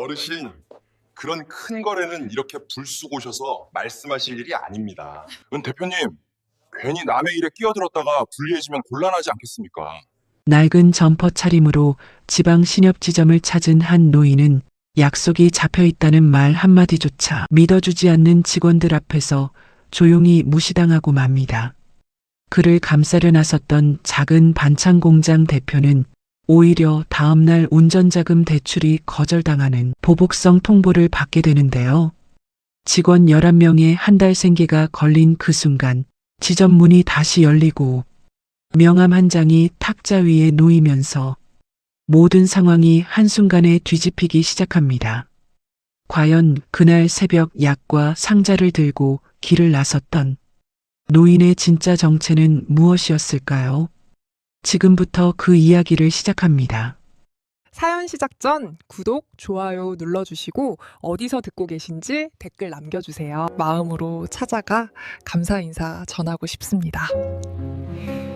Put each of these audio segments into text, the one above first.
어르신, 그런 큰 거래는 이렇게 불쑥 오셔서 말씀하실 일이 아닙니다. 은 대표님, 괜히 남의 일에 끼어들었다가 불리해지면 곤란하지 않겠습니까? 낡은 점퍼 차림으로 지방 신협 지점을 찾은 한 노인은 약속이 잡혀 있다는 말 한마디조차 믿어주지 않는 직원들 앞에서 조용히 무시당하고 맙니다. 그를 감싸려 나섰던 작은 반찬 공장 대표는 오히려 다음날 운전자금 대출이 거절당하는 보복성 통보를 받게 되는데요. 직원 11명의 한 달 생계가 걸린 그 순간 지점 문이 다시 열리고 명함 한 장이 탁자 위에 놓이면서 모든 상황이 한순간에 뒤집히기 시작합니다. 과연 그날 새벽 약과 상자를 들고 길을 나섰던 노인의 진짜 정체는 무엇이었을까요? 지금부터 그 이야기를 시작합니다. 사연 시작 전 구독, 좋아요 눌러주시고 어디서 듣고 계신지 댓글 남겨주세요. 마음으로 찾아가 감사 인사 전하고 싶습니다.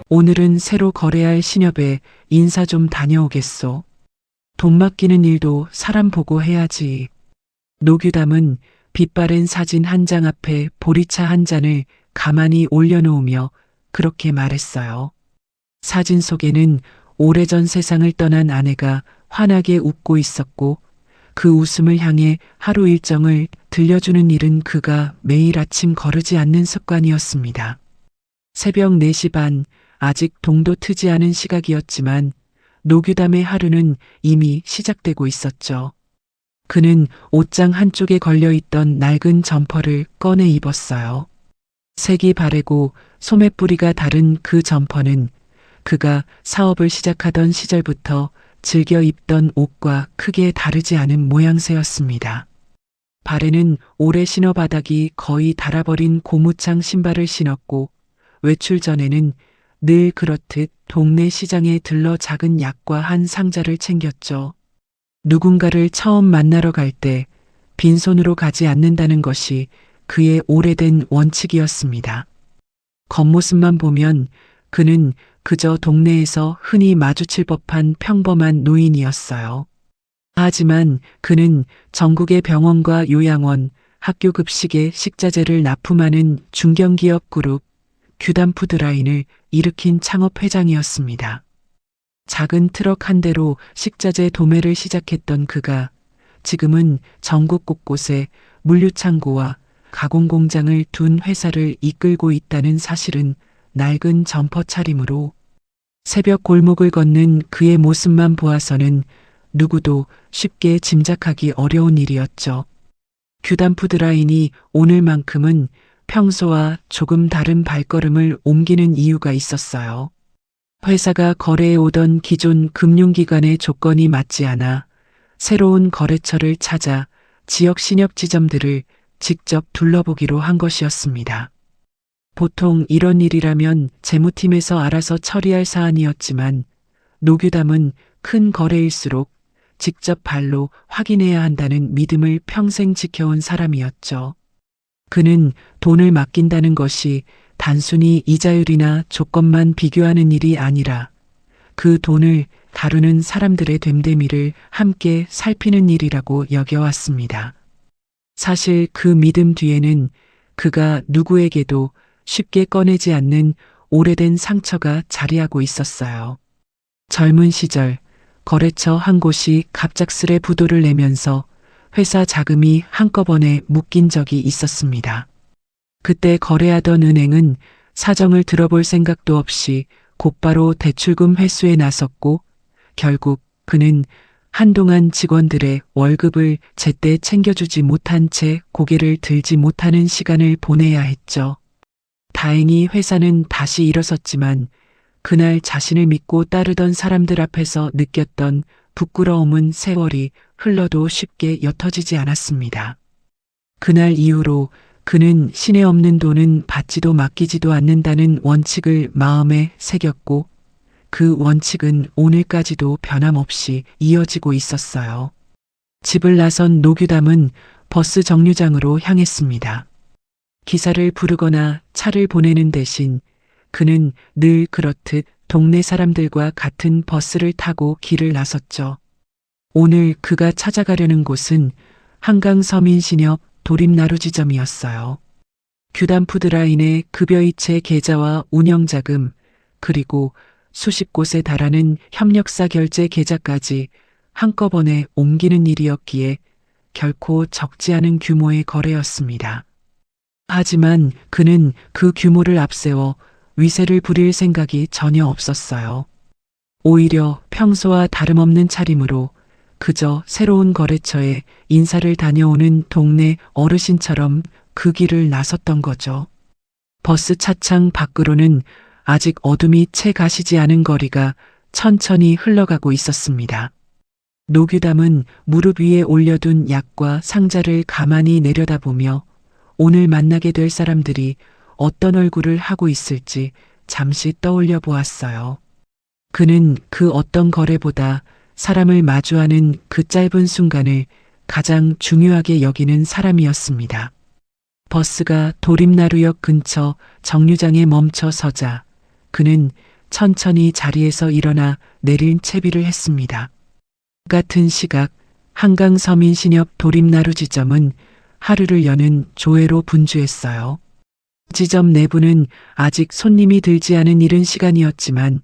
오늘은 새로 거래할 신협에 인사 좀 다녀오겠소. 돈 맡기는 일도 사람 보고 해야지. 노규담은 빛바랜 사진 한 장 앞에 보리차 한 잔을 가만히 올려놓으며 그렇게 말했어요. 사진 속에는 오래전 세상을 떠난 아내가 환하게 웃고 있었고 그 웃음을 향해 하루 일정을 들려주는 일은 그가 매일 아침 거르지 않는 습관이었습니다. 새벽 4시 반, 아직 동도 트지 않은 시각이었지만 노규담의 하루는 이미 시작되고 있었죠. 그는 옷장 한쪽에 걸려있던 낡은 점퍼를 꺼내 입었어요. 색이 바래고 소매뿌리가 다른 그 점퍼는 그가 사업을 시작하던 시절부터 즐겨 입던 옷과 크게 다르지 않은 모양새였습니다. 발에는 오래 신어 바닥이 거의 닳아버린 고무창 신발을 신었고 외출 전에는 늘 그렇듯 동네 시장에 들러 작은 약과 한 상자를 챙겼죠. 누군가를 처음 만나러 갈 때 빈손으로 가지 않는다는 것이 그의 오래된 원칙이었습니다. 겉모습만 보면 그는 그저 동네에서 흔히 마주칠 법한 평범한 노인이었어요. 하지만 그는 전국의 병원과 요양원, 학교 급식에 식자재를 납품하는 중견기업 그룹 규담푸드라인을 일으킨 창업회장이었습니다. 작은 트럭 한 대로 식자재 도매를 시작했던 그가 지금은 전국 곳곳에 물류창고와 가공공장을 둔 회사를 이끌고 있다는 사실은 낡은 점퍼 차림으로 새벽 골목을 걷는 그의 모습만 보아서는 누구도 쉽게 짐작하기 어려운 일이었죠. 규담푸드라인이 오늘만큼은 평소와 조금 다른 발걸음을 옮기는 이유가 있었어요. 회사가 거래해 오던 기존 금융기관의 조건이 맞지 않아 새로운 거래처를 찾아 지역 신협 지점들을 직접 둘러보기로 한 것이었습니다. 보통 이런 일이라면 재무팀에서 알아서 처리할 사안이었지만 노규담은 큰 거래일수록 직접 발로 확인해야 한다는 믿음을 평생 지켜온 사람이었죠. 그는 돈을 맡긴다는 것이 단순히 이자율이나 조건만 비교하는 일이 아니라 그 돈을 다루는 사람들의 됨됨이를 함께 살피는 일이라고 여겨왔습니다. 사실 그 믿음 뒤에는 그가 누구에게도 쉽게 꺼내지 않는 오래된 상처가 자리하고 있었어요. 젊은 시절 거래처 한 곳이 갑작스레 부도를 내면서 회사 자금이 한꺼번에 묶인 적이 있었습니다. 그때 거래하던 은행은 사정을 들어볼 생각도 없이 곧바로 대출금 회수에 나섰고 결국 그는 한동안 직원들의 월급을 제때 챙겨주지 못한 채 고개를 들지 못하는 시간을 보내야 했죠. 다행히 회사는 다시 일어섰지만 그날 자신을 믿고 따르던 사람들 앞에서 느꼈던 부끄러움은 세월이 흘러도 쉽게 옅어지지 않았습니다. 그날 이후로 그는 신에 없는 돈은 받지도 맡기지도 않는다는 원칙을 마음에 새겼고 그 원칙은 오늘까지도 변함없이 이어지고 있었어요. 집을 나선 노규담은 버스 정류장으로 향했습니다. 기사를 부르거나 차를 보내는 대신 그는 늘 그렇듯 동네 사람들과 같은 버스를 타고 길을 나섰죠. 오늘 그가 찾아가려는 곳은 한강서민신협 도립나루 지점이었어요. 규단푸드라인의 급여이체 계좌와 운영자금, 그리고 수십 곳에 달하는 협력사 결제 계좌까지 한꺼번에 옮기는 일이었기에 결코 적지 않은 규모의 거래였습니다. 하지만 그는 그 규모를 앞세워 위세를 부릴 생각이 전혀 없었어요. 오히려 평소와 다름없는 차림으로 그저 새로운 거래처에 인사를 다녀오는 동네 어르신처럼 그 길을 나섰던 거죠. 버스 차창 밖으로는 아직 어둠이 채 가시지 않은 거리가 천천히 흘러가고 있었습니다. 노규담은 무릎 위에 올려둔 약과 상자를 가만히 내려다보며 오늘 만나게 될 사람들이 어떤 얼굴을 하고 있을지 잠시 떠올려 보았어요. 그는 그 어떤 거래보다 사람을 마주하는 그 짧은 순간을 가장 중요하게 여기는 사람이었습니다. 버스가 도림나루역 근처 정류장에 멈춰 서자 그는 천천히 자리에서 일어나 내린 채비를 했습니다. 같은 시각 한강서민신협 도림나루지점은 하루를 여는 조회로 분주했어요. 지점 내부는 아직 손님이 들지 않은 이른 시간이었지만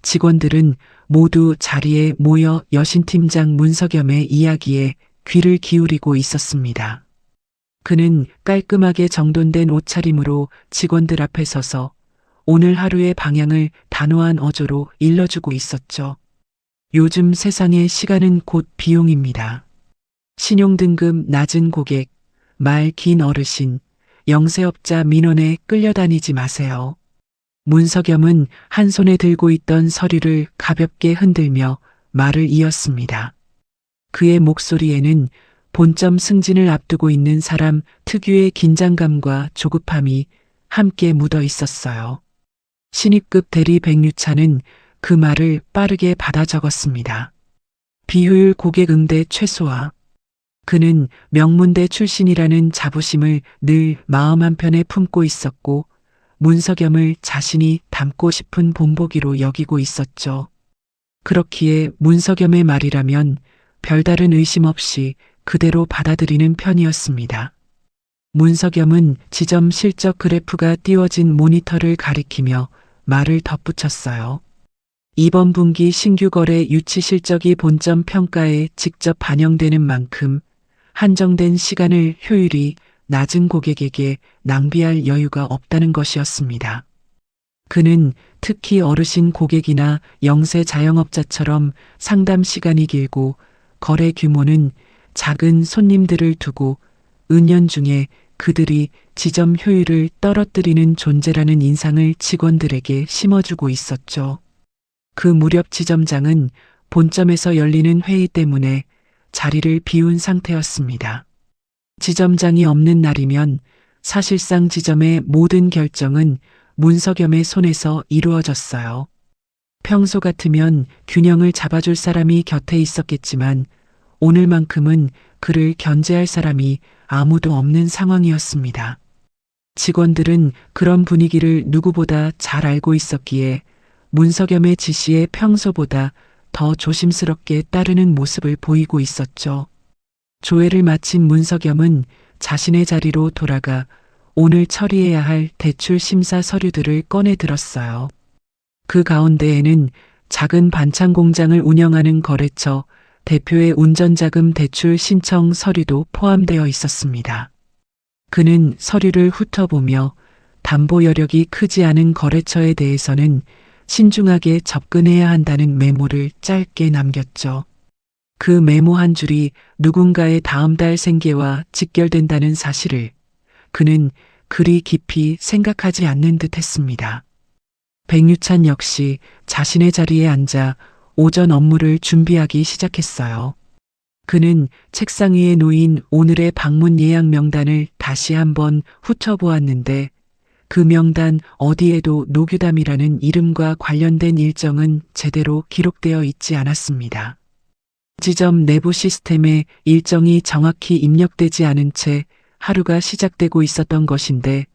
직원들은 모두 자리에 모여 여신팀장 문석염의 이야기에 귀를 기울이고 있었습니다. 그는 깔끔하게 정돈된 옷차림으로 직원들 앞에 서서 오늘 하루의 방향을 단호한 어조로 일러주고 있었죠. 요즘 세상의 시간은 곧 비용입니다. 신용등급 낮은 고객, 말 긴 어르신, 영세업자 민원에 끌려다니지 마세요. 문석염은 한 손에 들고 있던 서류를 가볍게 흔들며 말을 이었습니다. 그의 목소리에는 본점 승진을 앞두고 있는 사람 특유의 긴장감과 조급함이 함께 묻어 있었어요. 신입급 대리 백유찬은 그 말을 빠르게 받아 적었습니다. 비효율 고객 응대 최소화. 그는 명문대 출신이라는 자부심을 늘 마음 한편에 품고 있었고 문석염을 자신이 닮고 싶은 본보기로 여기고 있었죠. 그렇기에 문석염의 말이라면 별다른 의심 없이 그대로 받아들이는 편이었습니다. 문석염은 지점 실적 그래프가 띄워진 모니터를 가리키며 말을 덧붙였어요. 이번 분기 신규 거래 유치 실적이 본점 평가에 직접 반영되는 만큼 한정된 시간을 효율이 낮은 고객에게 낭비할 여유가 없다는 것이었습니다. 그는 특히 어르신 고객이나 영세 자영업자처럼 상담 시간이 길고 거래 규모는 작은 손님들을 두고 은연중에 그들이 지점 효율을 떨어뜨리는 존재라는 인상을 직원들에게 심어주고 있었죠. 그 무렵 지점장은 본점에서 열리는 회의 때문에 자리를 비운 상태였습니다. 지점장이 없는 날이면 사실상 지점의 모든 결정은 문석염의 손에서 이루어졌어요. 평소 같으면 균형을 잡아줄 사람이 곁에 있었겠지만 오늘만큼은 그를 견제할 사람이 아무도 없는 상황이었습니다. 직원들은 그런 분위기를 누구보다 잘 알고 있었기에 문석염의 지시에 평소보다 더 조심스럽게 따르는 모습을 보이고 있었죠. 조회를 마친 문석염은 자신의 자리로 돌아가 오늘 처리해야 할 대출 심사 서류들을 꺼내 들었어요. 그 가운데에는 작은 반찬 공장을 운영하는 거래처 대표의 운전자금 대출 신청 서류도 포함되어 있었습니다. 그는 서류를 훑어보며 담보 여력이 크지 않은 거래처에 대해서는 신중하게 접근해야 한다는 메모를 짧게 남겼죠. 그 메모 한 줄이 누군가의 다음 달 생계와 직결된다는 사실을 그는 그리 깊이 생각하지 않는 듯 했습니다. 백유찬 역시 자신의 자리에 앉아 오전 업무를 준비하기 시작했어요. 그는 책상 위에 놓인 오늘의 방문 예약 명단을 다시 한번 훑어보았는데 그 명단 어디에도 노규담이라는 이름과 관련된 일정은 제대로 기록되어 있지 않았습니다. 지점 내부 시스템에 일정이 정확히 입력되지 않은 채 하루가 시작되고 있었던 것인데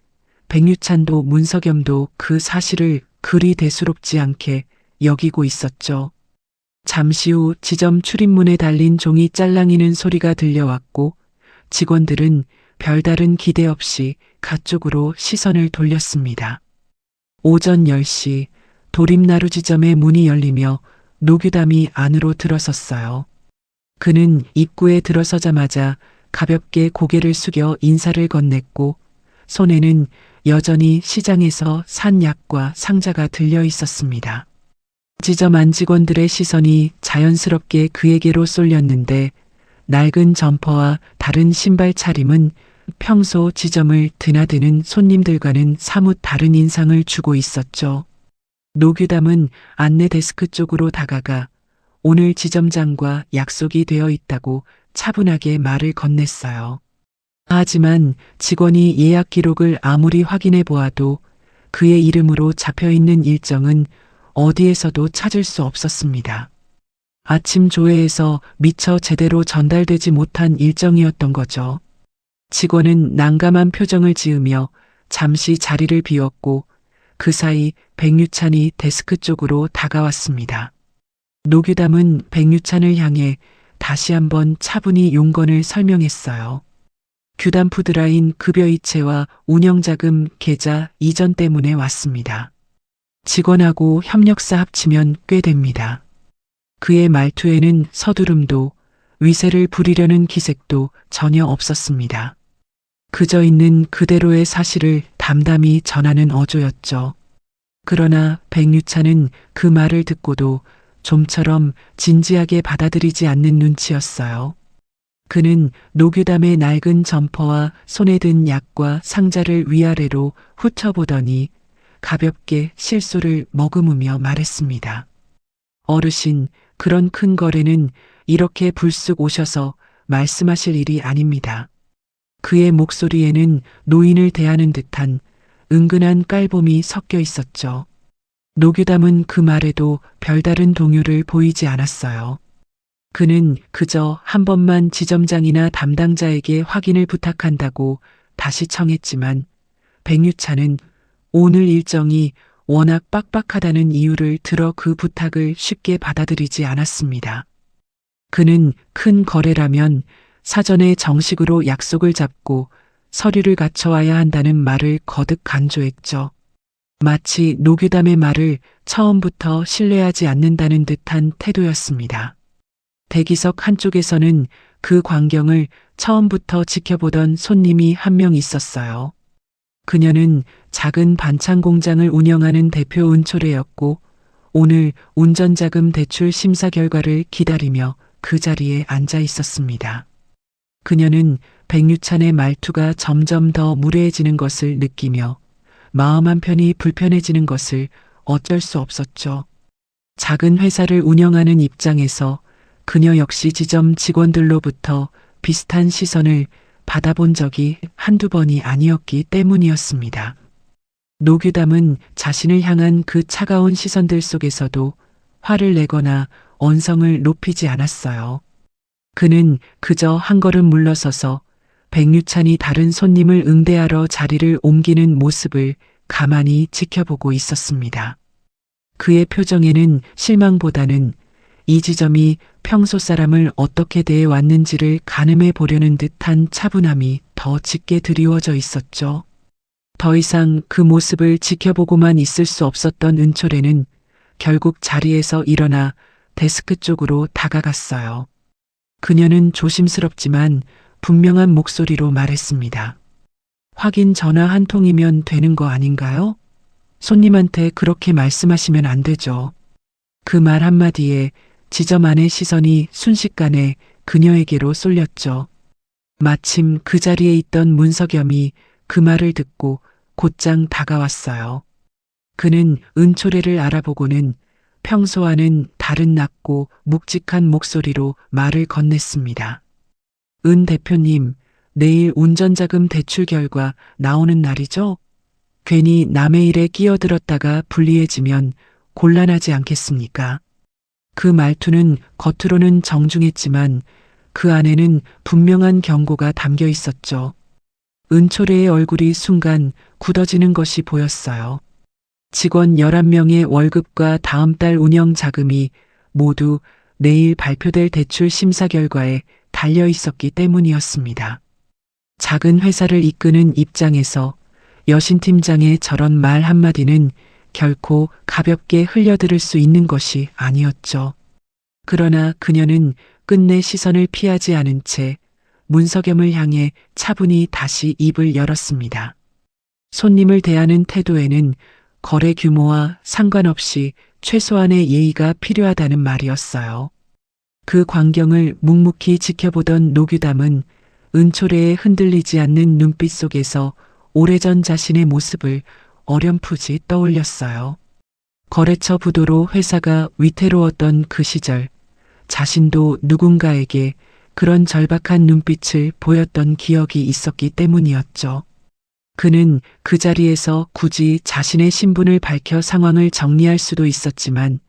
백유찬도 문석염도 그 사실을 그리 대수롭지 않게 여기고 있었죠. 잠시 후 지점 출입문에 달린 종이 짤랑이는 소리가 들려왔고 직원들은 별다른 기대 없이 가쪽으로 시선을 돌렸습니다. 오전 10시 도림나루 지점의 문이 열리며 노규담이 안으로 들어섰어요. 그는 입구에 들어서자마자 가볍게 고개를 숙여 인사를 건넸고 손에는 여전히 시장에서 산 약과 상자가 들려 있었습니다. 지점 안 직원들의 시선이 자연스럽게 그에게로 쏠렸는데 낡은 점퍼와 다른 신발 차림은 평소 지점을 드나드는 손님들과는 사뭇 다른 인상을 주고 있었죠. 노규담은 안내 데스크 쪽으로 다가가 오늘 지점장과 약속이 되어 있다고 차분하게 말을 건넸어요. 하지만 직원이 예약 기록을 아무리 확인해 보아도 그의 이름으로 잡혀 있는 일정은 어디에서도 찾을 수 없었습니다. 아침 조회에서 미처 제대로 전달되지 못한 일정이었던 거죠. 직원은 난감한 표정을 지으며 잠시 자리를 비웠고 그 사이 백유찬이 데스크 쪽으로 다가왔습니다. 노규담은 백유찬을 향해 다시 한번 차분히 용건을 설명했어요. 규담푸드라인 급여 이체와 운영자금 계좌 이전 때문에 왔습니다. 직원하고 협력사 합치면 꽤 됩니다. 그의 말투에는 서두름도 위세를 부리려는 기색도 전혀 없었습니다. 그저 있는 그대로의 사실을 담담히 전하는 어조였죠. 그러나 백유찬은 그 말을 듣고도 좀처럼 진지하게 받아들이지 않는 눈치였어요. 그는 노규담의 낡은 점퍼와 손에 든 약과 상자를 위아래로 훑어보더니 가볍게 실소를 머금으며 말했습니다. 어르신, 그런 큰 거래는 이렇게 불쑥 오셔서 말씀하실 일이 아닙니다. 그의 목소리에는 노인을 대하는 듯한 은근한 깔봄이 섞여 있었죠. 노규담은 그 말에도 별다른 동요를 보이지 않았어요. 그는 그저 한 번만 지점장이나 담당자에게 확인을 부탁한다고 다시 청했지만 백유찬은 오늘 일정이 워낙 빡빡하다는 이유를 들어 그 부탁을 쉽게 받아들이지 않았습니다. 그는 큰 거래라면 사전에 정식으로 약속을 잡고 서류를 갖춰와야 한다는 말을 거듭 강조했죠. 마치 노규담의 말을 처음부터 신뢰하지 않는다는 듯한 태도였습니다. 대기석 한쪽에서는 그 광경을 처음부터 지켜보던 손님이 한 명 있었어요. 그녀는 작은 반찬 공장을 운영하는 대표 은초래였고 오늘 운전자금 대출 심사 결과를 기다리며 그 자리에 앉아 있었습니다. 그녀는 백유찬의 말투가 점점 더 무례해지는 것을 느끼며 마음 한편이 불편해지는 것을 어쩔 수 없었죠. 작은 회사를 운영하는 입장에서 그녀 역시 지점 직원들로부터 비슷한 시선을 받아본 적이 한두 번이 아니었기 때문이었습니다. 노규담은 자신을 향한 그 차가운 시선들 속에서도 화를 내거나 언성을 높이지 않았어요. 그는 그저 한 걸음 물러서서 백유찬이 다른 손님을 응대하러 자리를 옮기는 모습을 가만히 지켜보고 있었습니다. 그의 표정에는 실망보다는 이 지점이 평소 사람을 어떻게 대해왔는지를 가늠해 보려는 듯한 차분함이 더 짙게 드리워져 있었죠. 더 이상 그 모습을 지켜보고만 있을 수 없었던 은초래는 결국 자리에서 일어나 데스크 쪽으로 다가갔어요. 그녀는 조심스럽지만 분명한 목소리로 말했습니다. 확인 전화 한 통이면 되는 거 아닌가요? 손님한테 그렇게 말씀하시면 안 되죠. 그 말 한마디에 지점 안의 시선이 순식간에 그녀에게로 쏠렸죠. 마침 그 자리에 있던 문석염이 그 말을 듣고 곧장 다가왔어요. 그는 은초래를 알아보고는 평소와는 다른 낮고 묵직한 목소리로 말을 건넸습니다. 은 대표님, 내일 운전자금 대출 결과 나오는 날이죠? 괜히 남의 일에 끼어들었다가 불리해지면 곤란하지 않겠습니까? 그 말투는 겉으로는 정중했지만 그 안에는 분명한 경고가 담겨 있었죠. 은초래의 얼굴이 순간 굳어지는 것이 보였어요. 직원 11명의 월급과 다음 달 운영 자금이 모두 내일 발표될 대출 심사 결과에 달려 있었기 때문이었습니다. 작은 회사를 이끄는 입장에서 여신 팀장의 저런 말 한마디는 결코 가볍게 흘려들을 수 있는 것이 아니었죠. 그러나 그녀는 끝내 시선을 피하지 않은 채 문석염을 향해 차분히 다시 입을 열었습니다. 손님을 대하는 태도에는 거래 규모와 상관없이 최소한의 예의가 필요하다는 말이었어요. 그 광경을 묵묵히 지켜보던 노규담은 은초래에 흔들리지 않는 눈빛 속에서 오래전 자신의 모습을 어렴풋이 떠올렸어요. 거래처 부도로 회사가 위태로웠던 그 시절, 자신도 누군가에게 그런 절박한 눈빛을 보였던 기억이 있었기 때문이었죠. 그는 그 자리에서 굳이 자신의 신분을 밝혀 상황을 정리할 수도 있었지만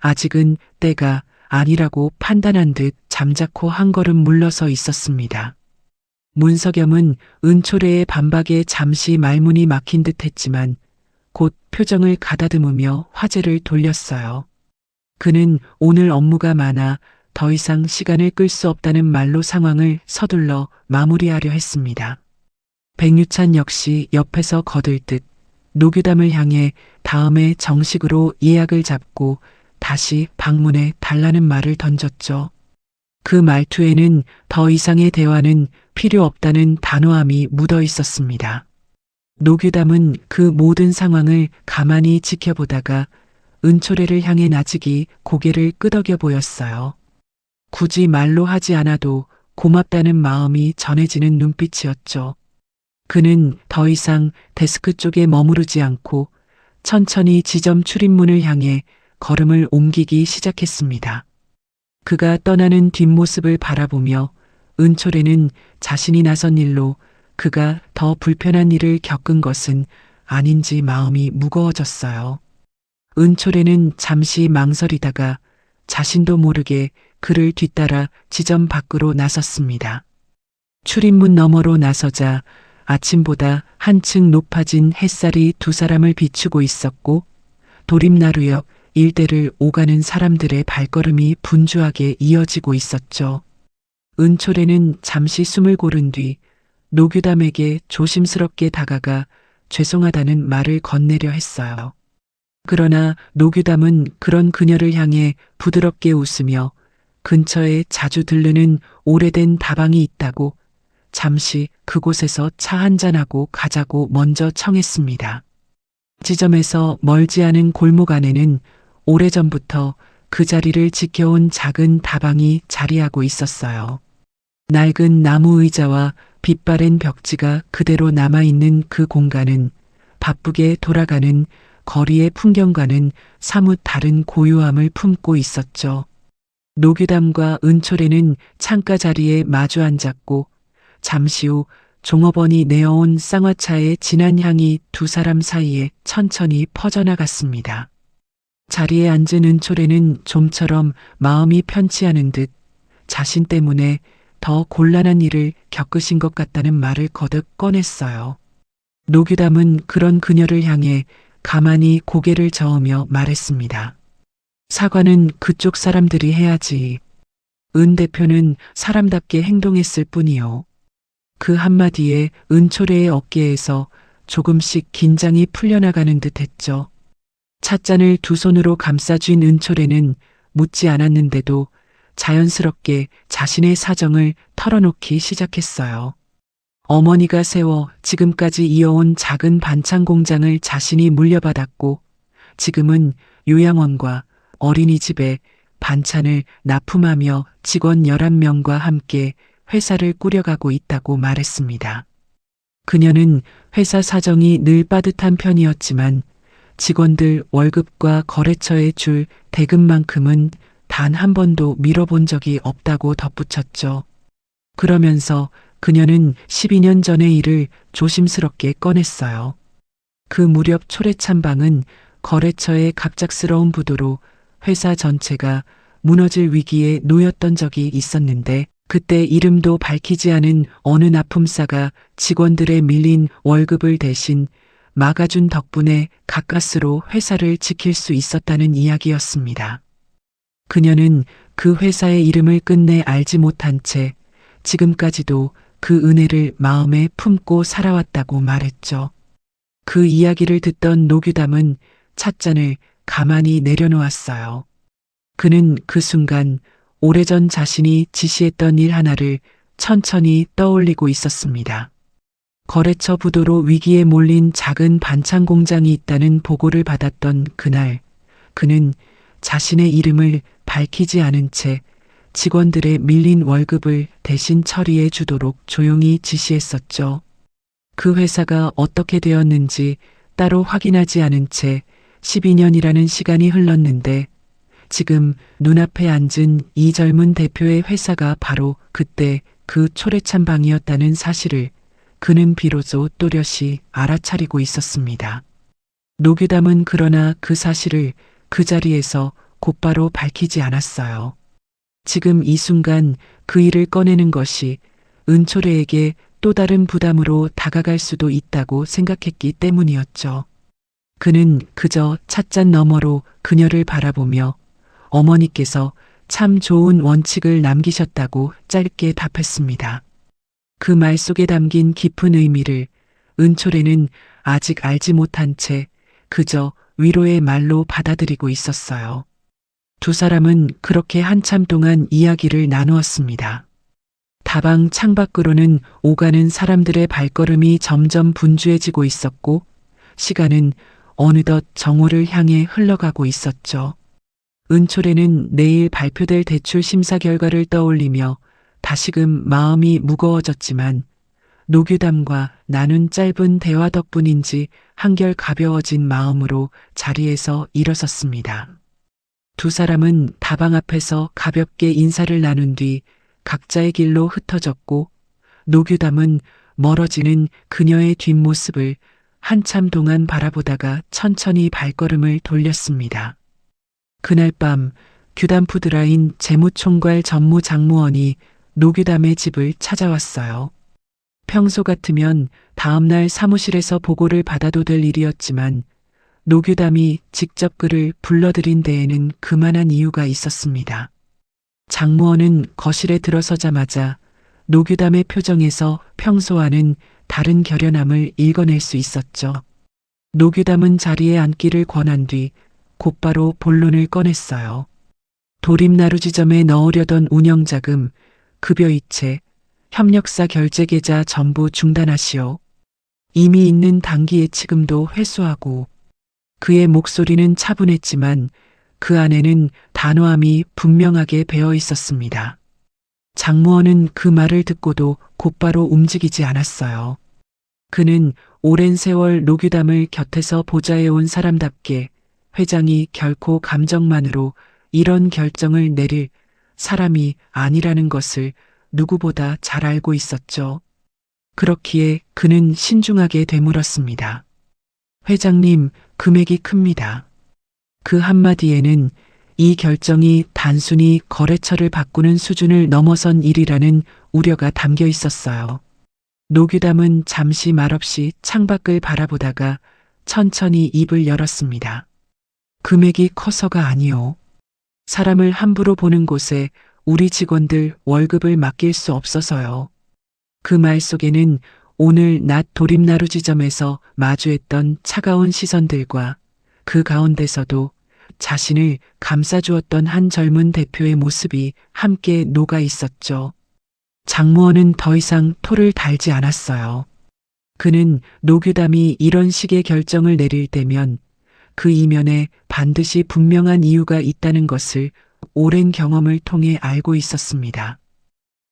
아직은 때가 아니라고 판단한 듯 잠자코 한 걸음 물러서 있었습니다. 문석염은 은초래의 반박에 잠시 말문이 막힌 듯 했지만 곧 표정을 가다듬으며 화제를 돌렸어요. 그는 오늘 업무가 많아 더 이상 시간을 끌 수 없다는 말로 상황을 서둘러 마무리하려 했습니다. 백유찬 역시 옆에서 거들듯 노규담을 향해 다음에 정식으로 예약을 잡고 다시 방문해 달라는 말을 던졌죠. 그 말투에는 더 이상의 대화는 필요 없다는 단호함이 묻어 있었습니다. 노규담은 그 모든 상황을 가만히 지켜보다가 은초래를 향해 나직이 고개를 끄덕여 보였어요. 굳이 말로 하지 않아도 고맙다는 마음이 전해지는 눈빛이었죠. 그는 더 이상 데스크 쪽에 머무르지 않고 천천히 지점 출입문을 향해 걸음을 옮기기 시작했습니다. 그가 떠나는 뒷모습을 바라보며 은초래는 자신이 나선 일로 그가 더 불편한 일을 겪은 것은 아닌지 마음이 무거워졌어요. 은초래는 잠시 망설이다가 자신도 모르게 그를 뒤따라 지점 밖으로 나섰습니다. 출입문 너머로 나서자 아침보다 한층 높아진 햇살이 두 사람을 비추고 있었고 도림나루역 일대를 오가는 사람들의 발걸음이 분주하게 이어지고 있었죠. 은초래는 잠시 숨을 고른 뒤 노규담에게 조심스럽게 다가가 죄송하다는 말을 건네려 했어요. 그러나 노규담은 그런 그녀를 향해 부드럽게 웃으며 근처에 자주 들르는 오래된 다방이 있다고 잠시 그곳에서 차 한잔하고 가자고 먼저 청했습니다. 지점에서 멀지 않은 골목 안에는 오래전부터 그 자리를 지켜온 작은 다방이 자리하고 있었어요. 낡은 나무 의자와 빛바랜 벽지가 그대로 남아있는 그 공간은 바쁘게 돌아가는 거리의 풍경과는 사뭇 다른 고요함을 품고 있었죠. 노규담과 은초래는 창가 자리에 마주 앉았고 잠시 후 종업원이 내어온 쌍화차의 진한 향이 두 사람 사이에 천천히 퍼져나갔습니다. 자리에 앉은 은초래는 좀처럼 마음이 편치 않은 듯 자신 때문에 더 곤란한 일을 겪으신 것 같다는 말을 거듭 꺼냈어요. 노규담은 그런 그녀를 향해 가만히 고개를 저으며 말했습니다. 사과는 그쪽 사람들이 해야지. 은 대표는 사람답게 행동했을 뿐이요. 그 한마디에 은초래의 어깨에서 조금씩 긴장이 풀려나가는 듯 했죠. 찻잔을 두 손으로 감싸쥔 은초래는 묻지 않았는데도 자연스럽게 자신의 사정을 털어놓기 시작했어요. 어머니가 세워 지금까지 이어온 작은 반찬 공장을 자신이 물려받았고 지금은 요양원과 어린이집에 반찬을 납품하며 직원 11명과 함께 회사를 꾸려가고 있다고 말했습니다. 그녀는 회사 사정이 늘 빠듯한 편이었지만 직원들 월급과 거래처에 줄 대금만큼은 단 한 번도 미뤄본 적이 없다고 덧붙였죠. 그러면서 그녀는 12년 전의 일을 조심스럽게 꺼냈어요. 그 무렵 초래찬방은 거래처의 갑작스러운 부도로 회사 전체가 무너질 위기에 놓였던 적이 있었는데 그때 이름도 밝히지 않은 어느 납품사가 직원들의 밀린 월급을 대신 막아준 덕분에 가까스로 회사를 지킬 수 있었다는 이야기였습니다. 그녀는 그 회사의 이름을 끝내 알지 못한 채 지금까지도 그 은혜를 마음에 품고 살아왔다고 말했죠. 그 이야기를 듣던 노규담은 찻잔을 가만히 내려놓았어요. 그는 그 순간 오래전 자신이 지시했던 일 하나를 천천히 떠올리고 있었습니다. 거래처 부도로 위기에 몰린 작은 반찬 공장이 있다는 보고를 받았던 그날, 그는 자신의 이름을 밝히지 않은 채 직원들의 밀린 월급을 대신 처리해 주도록 조용히 지시했었죠. 그 회사가 어떻게 되었는지 따로 확인하지 않은 채 12년이라는 시간이 흘렀는데 지금 눈앞에 앉은 이 젊은 대표의 회사가 바로 그때 그 초래찬 방이었다는 사실을 그는 비로소 또렷이 알아차리고 있었습니다. 노규담은 그러나 그 사실을 그 자리에서 곧바로 밝히지 않았어요. 지금 이 순간 그 일을 꺼내는 것이 은초래에게 또 다른 부담으로 다가갈 수도 있다고 생각했기 때문이었죠. 그는 그저 찻잔 너머로 그녀를 바라보며 어머니께서 참 좋은 원칙을 남기셨다고 짧게 답했습니다. 그 말 속에 담긴 깊은 의미를 은초래는 아직 알지 못한 채 그저 위로의 말로 받아들이고 있었어요. 두 사람은 그렇게 한참 동안 이야기를 나누었습니다. 다방 창밖으로는 오가는 사람들의 발걸음이 점점 분주해지고 있었고 시간은 어느덧 정오를 향해 흘러가고 있었죠. 은초래는 내일 발표될 대출 심사 결과를 떠올리며 다시금 마음이 무거워졌지만 노규담과 나눈 짧은 대화 덕분인지 한결 가벼워진 마음으로 자리에서 일어섰습니다. 두 사람은 다방 앞에서 가볍게 인사를 나눈 뒤 각자의 길로 흩어졌고 노규담은 멀어지는 그녀의 뒷모습을 한참 동안 바라보다가 천천히 발걸음을 돌렸습니다. 그날 밤 규담푸드라인 재무총괄 전무장무원이 노규담의 집을 찾아왔어요. 평소 같으면 다음날 사무실에서 보고를 받아도 될 일이었지만 노규담이 직접 그를 불러들인 데에는 그만한 이유가 있었습니다. 장무원은 거실에 들어서자마자 노규담의 표정에서 평소와는 다른 결연함을 읽어낼 수 있었죠. 노규담은 자리에 앉기를 권한 뒤 곧바로 본론을 꺼냈어요. 도립나루지점에 넣으려던 운영자금, 급여이체, 협력사 결제계좌 전부 중단하시오. 이미 있는 단기 예치금도 회수하고. 그의 목소리는 차분했지만 그 안에는 단호함이 분명하게 배어 있었습니다. 장무원은 그 말을 듣고도 곧바로 움직이지 않았어요. 그는 오랜 세월 노규담을 곁에서 보좌해온 사람답게 회장이 결코 감정만으로 이런 결정을 내릴 사람이 아니라는 것을 누구보다 잘 알고 있었죠. 그렇기에 그는 신중하게 되물었습니다. 회장님, 금액이 큽니다. 그 한마디에는 이 결정이 단순히 거래처를 바꾸는 수준을 넘어선 일이라는 우려가 담겨 있었어요. 노규담은 잠시 말없이 창밖을 바라보다가 천천히 입을 열었습니다. 금액이 커서가 아니오. 사람을 함부로 보는 곳에 우리 직원들 월급을 맡길 수 없어서요. 그 말 속에는 오늘 낮 도립나루지점에서 마주했던 차가운 시선들과 그 가운데서도 자신을 감싸주었던 한 젊은 대표의 모습이 함께 녹아 있었죠. 장무원은 더 이상 토를 달지 않았어요. 그는 노규담이 이런 식의 결정을 내릴 때면 그 이면에 반드시 분명한 이유가 있다는 것을 오랜 경험을 통해 알고 있었습니다.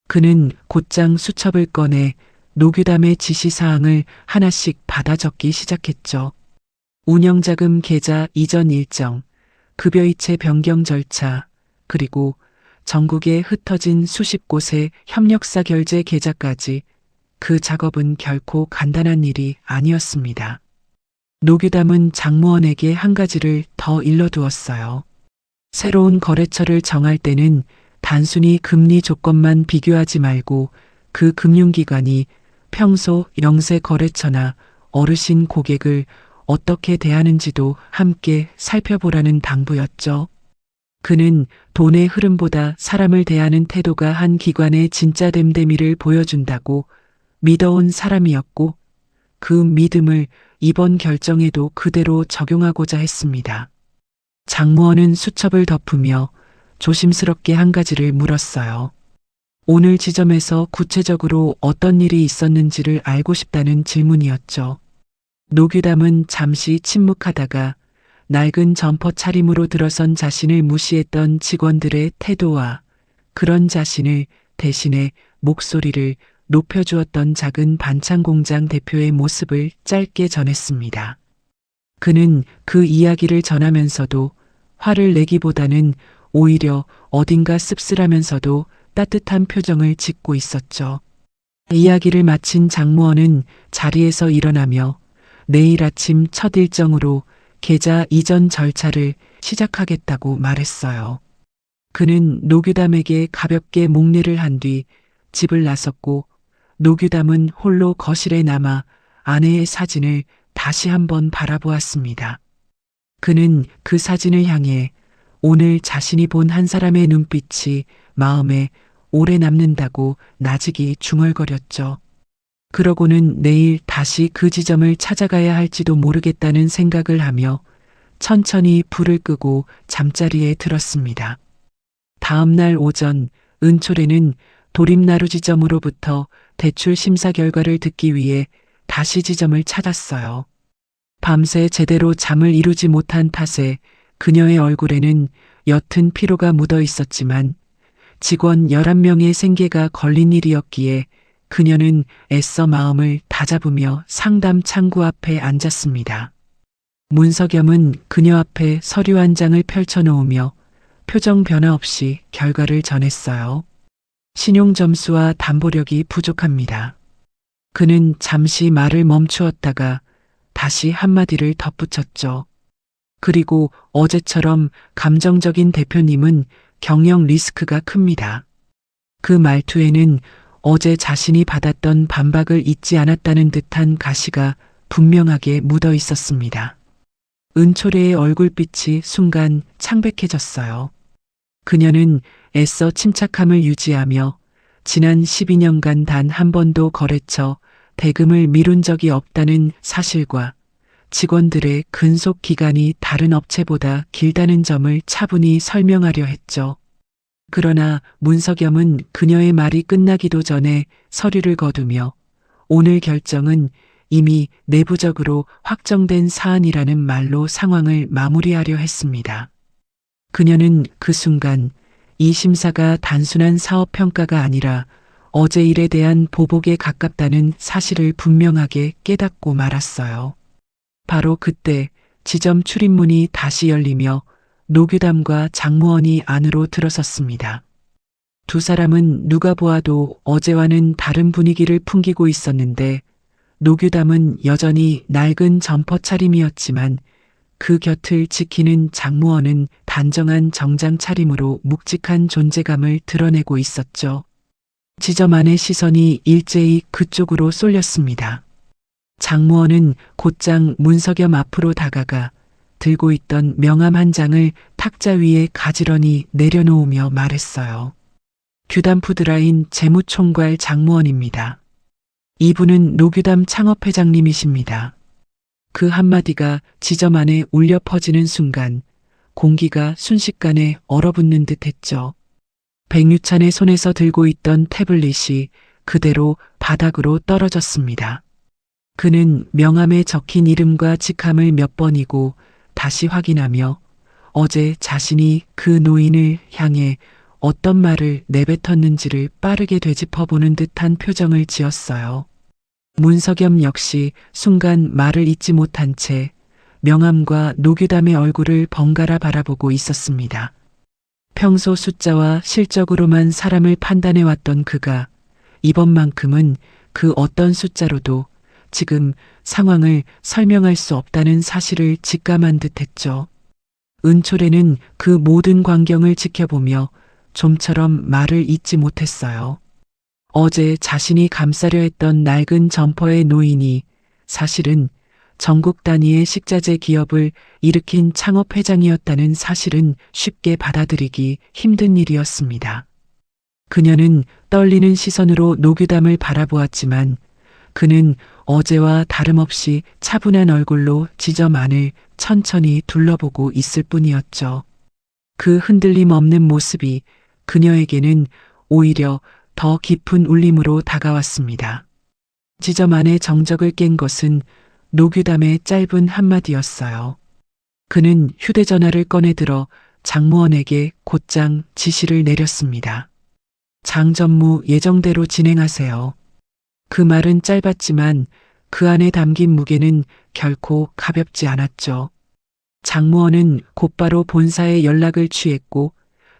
그는 곧장 수첩을 꺼내 노규담의 지시사항을 하나씩 받아 적기 시작했죠. 운영자금 계좌 이전 일정, 급여이체 변경 절차, 그리고 전국에 흩어진 수십 곳의 협력사 결제 계좌까지. 그 작업은 결코 간단한 일이 아니었습니다. 노규담은 장무원에게 한 가지를 더 일러두었어요. 새로운 거래처를 정할 때는 단순히 금리 조건만 비교하지 말고 그 금융기관이 평소 영세 거래처나 어르신 고객을 어떻게 대하는지도 함께 살펴보라는 당부였죠. 그는 돈의 흐름보다 사람을 대하는 태도가 한 기관의 진짜 됨됨이를 보여준다고 믿어온 사람이었고 그 믿음을 이번 결정에도 그대로 적용하고자 했습니다. 장무원은 수첩을 덮으며 조심스럽게 한 가지를 물었어요. 오늘 지점에서 구체적으로 어떤 일이 있었는지를 알고 싶다는 질문이었죠. 노규담은 잠시 침묵하다가 낡은 점퍼 차림으로 들어선 자신을 무시했던 직원들의 태도와 그런 자신을 대신해 목소리를 높여주었던 작은 반찬 공장 대표의 모습을 짧게 전했습니다. 그는 그 이야기를 전하면서도 화를 내기보다는 오히려 어딘가 씁쓸하면서도 따뜻한 표정을 짓고 있었죠. 이야기를 마친 장무원은 자리에서 일어나며 내일 아침 첫 일정으로 계좌 이전 절차를 시작하겠다고 말했어요. 그는 노규담에게 가볍게 목례를 한 뒤 집을 나섰고 노규담은 홀로 거실에 남아 아내의 사진을 다시 한번 바라보았습니다. 그는 그 사진을 향해 오늘 자신이 본 한 사람의 눈빛이 마음에 오래 남는다고 나직이 중얼거렸죠. 그러고는 내일 다시 그 지점을 찾아가야 할지도 모르겠다는 생각을 하며 천천히 불을 끄고 잠자리에 들었습니다. 다음 날 오전 은초래는 도림나루 지점으로부터 대출 심사 결과를 듣기 위해 다시 지점을 찾았어요. 밤새 제대로 잠을 이루지 못한 탓에 그녀의 얼굴에는 옅은 피로가 묻어 있었지만 직원 11명의 생계가 걸린 일이었기에 그녀는 애써 마음을 다잡으며 상담 창구 앞에 앉았습니다. 문석염은 그녀 앞에 서류 한 장을 펼쳐놓으며 표정 변화 없이 결과를 전했어요. 신용 점수와 담보력이 부족합니다. 그는 잠시 말을 멈추었다가 다시 한마디를 덧붙였죠. 그리고 어제처럼 감정적인 대표님은 경영 리스크가 큽니다. 그 말투에는 어제 자신이 받았던 반박을 잊지 않았다는 듯한 가시가 분명하게 묻어 있었습니다. 은초래의 얼굴빛이 순간 창백해졌어요. 그녀는 애써 침착함을 유지하며 지난 12년간 단 한 번도 거래처 대금을 미룬 적이 없다는 사실과 직원들의 근속 기간이 다른 업체보다 길다는 점을 차분히 설명하려 했죠. 그러나 문석염은 그녀의 말이 끝나기도 전에 서류를 거두며 오늘 결정은 이미 내부적으로 확정된 사안이라는 말로 상황을 마무리하려 했습니다. 그녀는 그 순간 이 심사가 단순한 사업 평가가 아니라 어제 일에 대한 보복에 가깝다는 사실을 분명하게 깨닫고 말았어요. 바로 그때 지점 출입문이 다시 열리며 노규담과 장무원이 안으로 들어섰습니다. 두 사람은 누가 보아도 어제와는 다른 분위기를 풍기고 있었는데 노규담은 여전히 낡은 점퍼 차림이었지만 그 곁을 지키는 장무원은 단정한 정장 차림으로 묵직한 존재감을 드러내고 있었죠. 지점 안의 시선이 일제히 그쪽으로 쏠렸습니다. 장무원은 곧장 문석염 앞으로 다가가 들고 있던 명함 한 장을 탁자 위에 가지런히 내려놓으며 말했어요. 규담푸드라인 재무총괄 장무원입니다. 이분은 노규담 창업회장님이십니다. 그 한마디가 지점 안에 울려 퍼지는 순간 공기가 순식간에 얼어붙는 듯 했죠. 백유찬의 손에서 들고 있던 태블릿이 그대로 바닥으로 떨어졌습니다. 그는 명함에 적힌 이름과 직함을 몇 번이고 다시 확인하며 어제 자신이 그 노인을 향해 어떤 말을 내뱉었는지를 빠르게 되짚어보는 듯한 표정을 지었어요. 문석염 역시 순간 말을 잇지 못한 채 명함과 노규담의 얼굴을 번갈아 바라보고 있었습니다. 평소 숫자와 실적으로만 사람을 판단해왔던 그가 이번만큼은 그 어떤 숫자로도 지금 상황을 설명할 수 없다는 사실을 직감한 듯했죠. 은초래는 그 모든 광경을 지켜보며 좀처럼 말을 잇지 못했어요. 어제 자신이 감싸려 했던 낡은 점퍼의 노인이 사실은 전국 단위의 식자재 기업을 일으킨 창업회장이었다는 사실은 쉽게 받아들이기 힘든 일이었습니다. 그녀는 떨리는 시선으로 노규담을 바라보았지만 그는 어제와 다름없이 차분한 얼굴로 지점 안을 천천히 둘러보고 있을 뿐이었죠. 그 흔들림 없는 모습이 그녀에게는 오히려 더 깊은 울림으로 다가왔습니다. 지점 안의 정적을 깬 것은 노규담의 짧은 한마디였어요. 그는 휴대전화를 꺼내들어 장무원에게 곧장 지시를 내렸습니다. 장 전무 예정대로 진행하세요. 그 말은 짧았지만 그 안에 담긴 무게는 결코 가볍지 않았죠. 장무원은 곧바로 본사에 연락을 취했고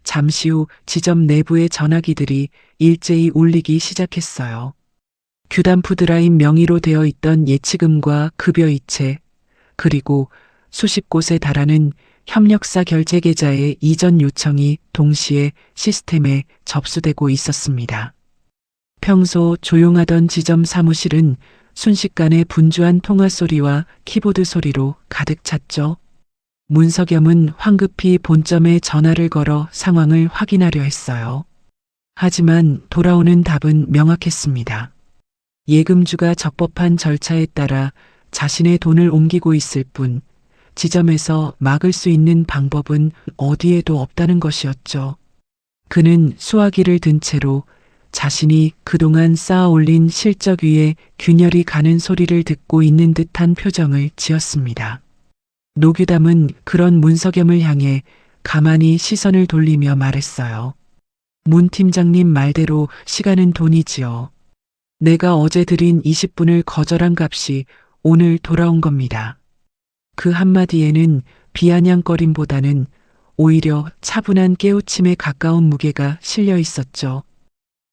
잠시 후 지점 내부의 전화기들이 일제히 울리기 시작했어요. 규담푸드라인 명의로 되어 있던 예치금과 급여 이체, 그리고 수십 곳에 달하는 협력사 결제 계좌의 이전 요청이 동시에 시스템에 접수되고 있었습니다. 평소 조용하던 지점 사무실은 순식간에 분주한 통화 소리와 키보드 소리로 가득 찼죠. 문석염은 황급히 본점에 전화를 걸어 상황을 확인하려 했어요. 하지만 돌아오는 답은 명확했습니다. 예금주가 적법한 절차에 따라 자신의 돈을 옮기고 있을 뿐 지점에서 막을 수 있는 방법은 어디에도 없다는 것이었죠. 그는 수화기를 든 채로 자신이 그동안 쌓아 올린 실적 위에 균열이 가는 소리를 듣고 있는 듯한 표정을 지었습니다. 노규담은 그런 문석염을 향해 가만히 시선을 돌리며 말했어요. 문 팀장님 말대로 시간은 돈이지요. 내가 어제 드린 20분을 거절한 값이 오늘 돌아온 겁니다. 그 한마디에는 비아냥거림보다는 오히려 차분한 깨우침에 가까운 무게가 실려 있었죠.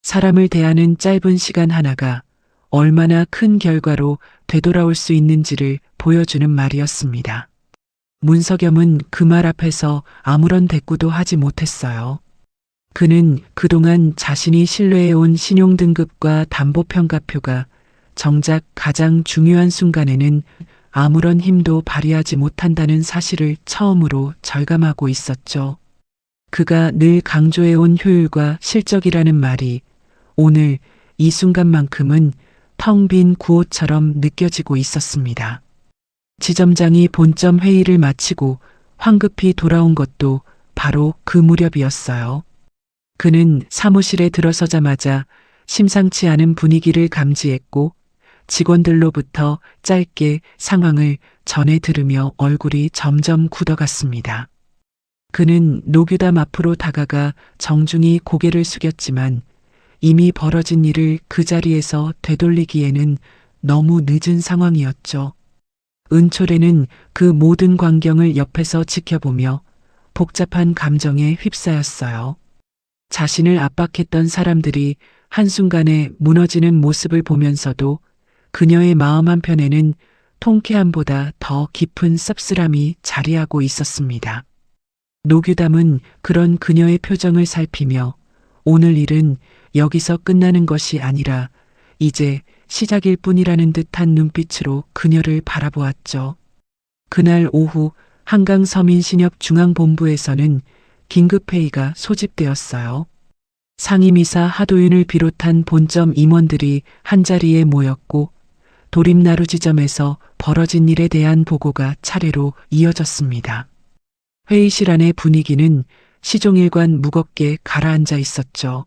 사람을 대하는 짧은 시간 하나가 얼마나 큰 결과로 되돌아올 수 있는지를 보여주는 말이었습니다. 문석염은 그 말 앞에서 아무런 대꾸도 하지 못했어요. 그는 그동안 자신이 신뢰해온 신용등급과 담보평가표가 정작 가장 중요한 순간에는 아무런 힘도 발휘하지 못한다는 사실을 처음으로 절감하고 있었죠. 그가 늘 강조해온 효율과 실적이라는 말이 오늘 이 순간만큼은 텅 빈 구호처럼 느껴지고 있었습니다. 지점장이 본점 회의를 마치고 황급히 돌아온 것도 바로 그 무렵이었어요. 그는 사무실에 들어서자마자 심상치 않은 분위기를 감지했고 직원들로부터 짧게 상황을 전해 들으며 얼굴이 점점 굳어갔습니다. 그는 노규담 앞으로 다가가 정중히 고개를 숙였지만 이미 벌어진 일을 그 자리에서 되돌리기에는 너무 늦은 상황이었죠. 은초래는 그 모든 광경을 옆에서 지켜보며 복잡한 감정에 휩싸였어요. 자신을 압박했던 사람들이 한순간에 무너지는 모습을 보면서도 그녀의 마음 한편에는 통쾌함보다 더 깊은 씁쓸함이 자리하고 있었습니다. 노규담은 그런 그녀의 표정을 살피며 오늘 일은 여기서 끝나는 것이 아니라 이제 시작일 뿐이라는 듯한 눈빛으로 그녀를 바라보았죠. 그날 오후 한강서민신협중앙본부에서는 긴급회의가 소집되었어요. 상임이사 하도윤을 비롯한 본점 임원들이 한자리에 모였고 도림나루 지점에서 벌어진 일에 대한 보고가 차례로 이어졌습니다. 회의실 안의 분위기는 시종일관 무겁게 가라앉아 있었죠.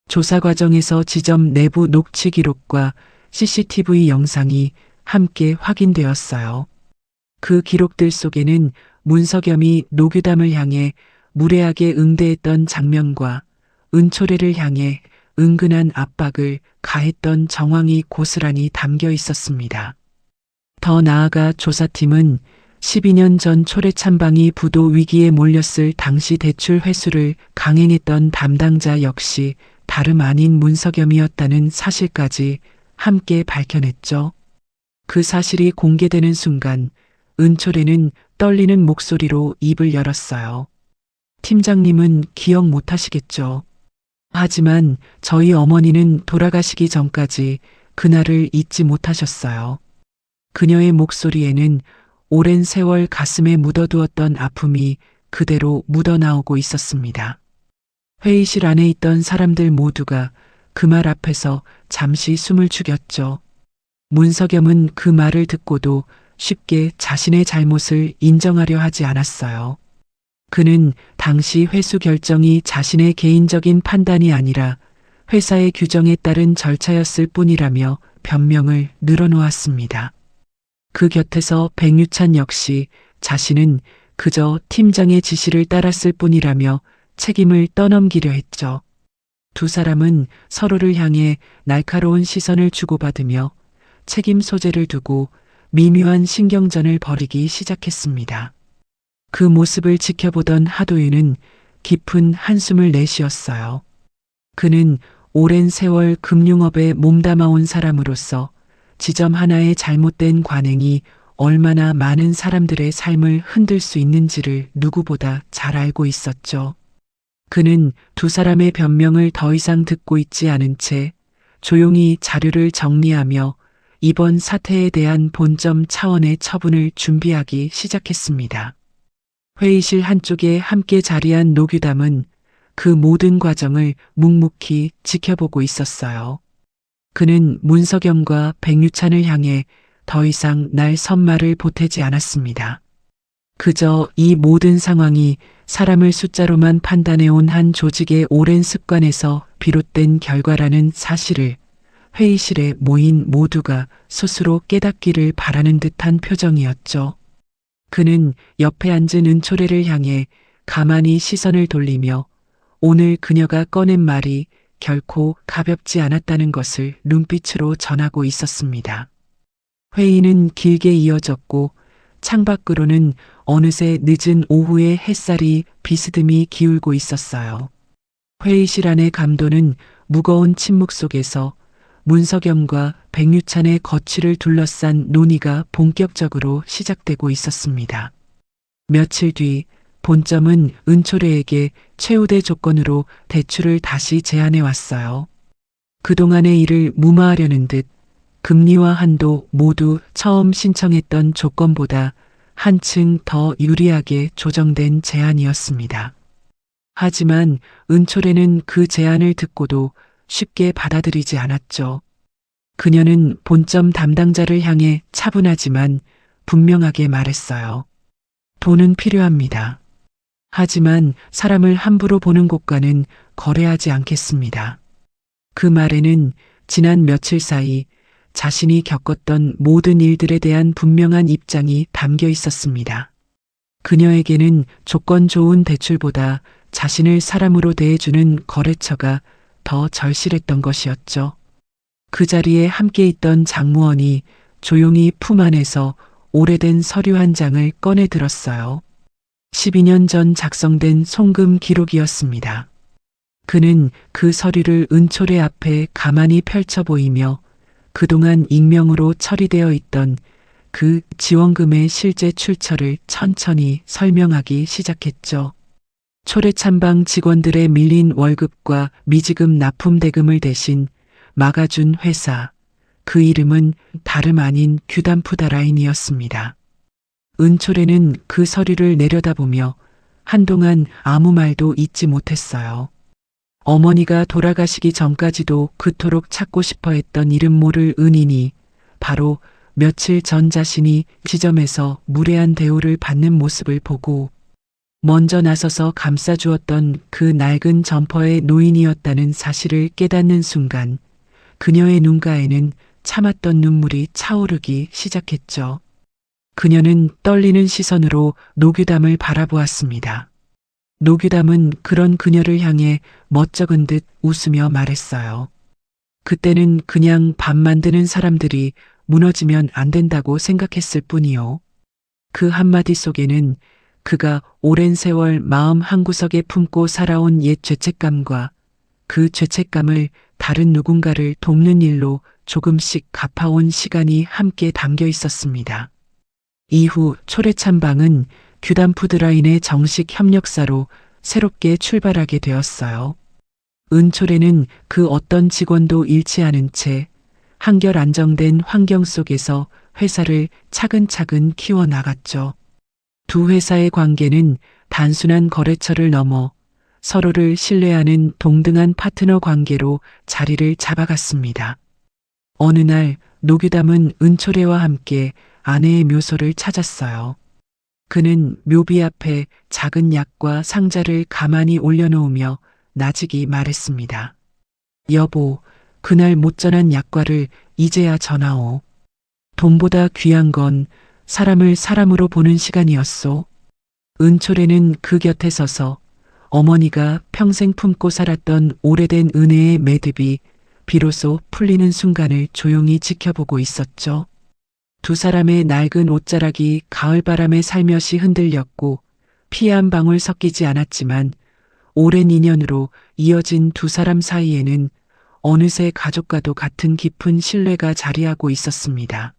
조사 과정에서 지점 내부 녹취 기록과 CCTV 영상이 함께 확인되었어요. 그 기록들 속에는 문석염이 노규담을 향해 무례하게 응대했던 장면과 은초래를 향해 은근한 압박을 가했던 정황이 고스란히 담겨 있었습니다. 더 나아가 조사팀은 12년 전 초래 찬방이 부도 위기에 몰렸을 당시 대출 회수를 강행했던 담당자 역시 다름 아닌 문석염이었다는 사실까지 함께 밝혀냈죠. 그 사실이 공개되는 순간 은초래는 떨리는 목소리로 입을 열었어요. 팀장님은 기억 못하시겠죠. 하지만 저희 어머니는 돌아가시기 전까지 그날을 잊지 못하셨어요. 그녀의 목소리에는 오랜 세월 가슴에 묻어두었던 아픔이 그대로 묻어나오고 있었습니다. 회의실 안에 있던 사람들 모두가 그 말 앞에서 잠시 숨을 죽였죠. 문석염은 그 말을 듣고도 쉽게 자신의 잘못을 인정하려 하지 않았어요. 그는 당시 회수 결정이 자신의 개인적인 판단이 아니라 회사의 규정에 따른 절차였을 뿐이라며 변명을 늘어놓았습니다. 그 곁에서 백유찬 역시 자신은 그저 팀장의 지시를 따랐을 뿐이라며 책임을 떠넘기려 했죠. 두 사람은 서로를 향해 날카로운 시선을 주고받으며 책임 소재를 두고 미묘한 신경전을 벌이기 시작했습니다. 그 모습을 지켜보던 하도윤은 깊은 한숨을 내쉬었어요. 그는 오랜 세월 금융업에 몸담아온 사람으로서 지점 하나의 잘못된 관행이 얼마나 많은 사람들의 삶을 흔들 수 있는지를 누구보다 잘 알고 있었죠. 그는 두 사람의 변명을 더 이상 듣고 있지 않은 채 조용히 자료를 정리하며 이번 사태에 대한 본점 차원의 처분을 준비하기 시작했습니다. 회의실 한쪽에 함께 자리한 노규담은 그 모든 과정을 묵묵히 지켜보고 있었어요. 그는 문석염과 백유찬을 향해 더 이상 날 선말을 보태지 않았습니다. 그저 이 모든 상황이 사람을 숫자로만 판단해온 한 조직의 오랜 습관에서 비롯된 결과라는 사실을 회의실에 모인 모두가 스스로 깨닫기를 바라는 듯한 표정이었죠. 그는 옆에 앉은 은초래를 향해 가만히 시선을 돌리며 오늘 그녀가 꺼낸 말이 결코 가볍지 않았다는 것을 눈빛으로 전하고 있었습니다. 회의는 길게 이어졌고 창밖으로는 어느새 늦은 오후의 햇살이 비스듬히 기울고 있었어요. 회의실 안의 감도는 무거운 침묵 속에서 문석염과 백유찬의 거취를 둘러싼 논의가 본격적으로 시작되고 있었습니다. 며칠 뒤 본점은 은초래에게 최우대 조건으로 대출을 다시 제안해 왔어요. 그동안의 일을 무마하려는 듯 금리와 한도 모두 처음 신청했던 조건보다 한층 더 유리하게 조정된 제안이었습니다. 하지만 은초래는 그 제안을 듣고도 쉽게 받아들이지 않았죠. 그녀는 본점 담당자를 향해 차분하지만 분명하게 말했어요. 돈은 필요합니다. 하지만 사람을 함부로 보는 곳과는 거래하지 않겠습니다. 그 말에는 지난 며칠 사이 자신이 겪었던 모든 일들에 대한 분명한 입장이 담겨 있었습니다. 그녀에게는 조건 좋은 대출보다 자신을 사람으로 대해주는 거래처가 더 절실했던 것이었죠. 그 자리에 함께 있던 장무원이 조용히 품 안에서 오래된 서류 한 장을 꺼내 들었어요. 12년 전 작성된 송금 기록이었습니다. 그는 그 서류를 은초래 앞에 가만히 펼쳐 보이며 그동안 익명으로 처리되어 있던 그 지원금의 실제 출처를 천천히 설명하기 시작했죠. 초래찬방 직원들의 밀린 월급과 미지급 납품 대금을 대신 막아준 회사, 그 이름은 다름 아닌 규담푸드라인이었습니다. 은초래는 그 서류를 내려다보며 한동안 아무 말도 잊지 못했어요. 어머니가 돌아가시기 전까지도 그토록 찾고 싶어 했던 이름 모를 은인이 바로 며칠 전 자신이 지점에서 무례한 대우를 받는 모습을 보고 먼저 나서서 감싸주었던 그 낡은 점퍼의 노인이었다는 사실을 깨닫는 순간 그녀의 눈가에는 참았던 눈물이 차오르기 시작했죠. 그녀는 떨리는 시선으로 노규담을 바라보았습니다. 노규담은 그런 그녀를 향해 멋쩍은 듯 웃으며 말했어요. 그때는 그냥 밥 만드는 사람들이 무너지면 안 된다고 생각했을 뿐이요. 그 한마디 속에는 그가 오랜 세월 마음 한구석에 품고 살아온 옛 죄책감과 그 죄책감을 다른 누군가를 돕는 일로 조금씩 갚아온 시간이 함께 담겨 있었습니다. 이후 초래찬방은 규담푸드라인의 정식 협력사로 새롭게 출발하게 되었어요. 은초래는 그 어떤 직원도 잃지 않은 채 한결 안정된 환경 속에서 회사를 차근차근 키워나갔죠. 두 회사의 관계는 단순한 거래처를 넘어 서로를 신뢰하는 동등한 파트너 관계로 자리를 잡아갔습니다. 어느 날 노규담은 은초래와 함께 아내의 묘소를 찾았어요. 그는 묘비 앞에 작은 약과 상자를 가만히 올려놓으며 나직이 말했습니다. 여보, 그날 못 전한 약과를 이제야 전하오. 돈보다 귀한 건 사람을 사람으로 보는 시간이었소. 은초래는 그 곁에 서서 어머니가 평생 품고 살았던 오래된 은혜의 매듭이 비로소 풀리는 순간을 조용히 지켜보고 있었죠. 두 사람의 낡은 옷자락이 가을바람에 살며시 흔들렸고 피 한 방울 섞이지 않았지만 오랜 인연으로 이어진 두 사람 사이에는 어느새 가족과도 같은 깊은 신뢰가 자리하고 있었습니다.